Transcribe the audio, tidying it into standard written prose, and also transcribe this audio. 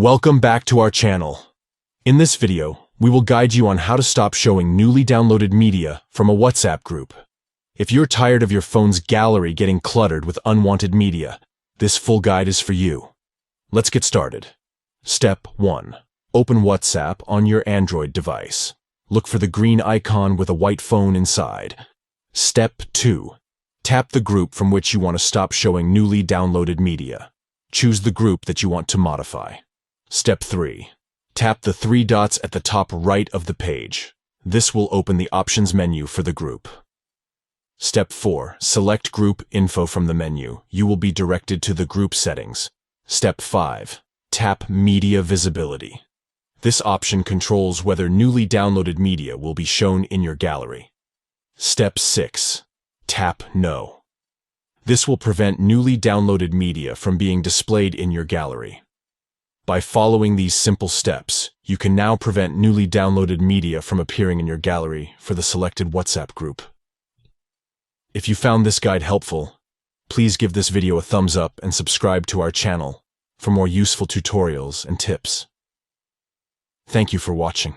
Welcome back to our channel. In this video, we will guide you on how to stop showing newly downloaded media from a WhatsApp group. If you're tired of your phone's gallery getting cluttered with unwanted media, this full guide is for you. Let's get started. Step 1. Open WhatsApp on your Android device. Look for the green icon with a white phone inside. Step 2. Tap the group from which you want to stop showing newly downloaded media. Choose the group that you want to modify. Step 3. Tap the three dots at the top right of the page. This will open the options menu for the group. Step 4. Select group info from the menu. You will be directed to the group settings. Step 5. Tap media visibility. This option controls whether newly downloaded media will be shown in your gallery. Step 6. Tap no. This will prevent newly downloaded media from being displayed in your gallery. By following these simple steps, you can now prevent newly downloaded media from appearing in your gallery for the selected WhatsApp group. If you found this guide helpful, please give this video a thumbs up and subscribe to our channel for more useful tutorials and tips. Thank you for watching.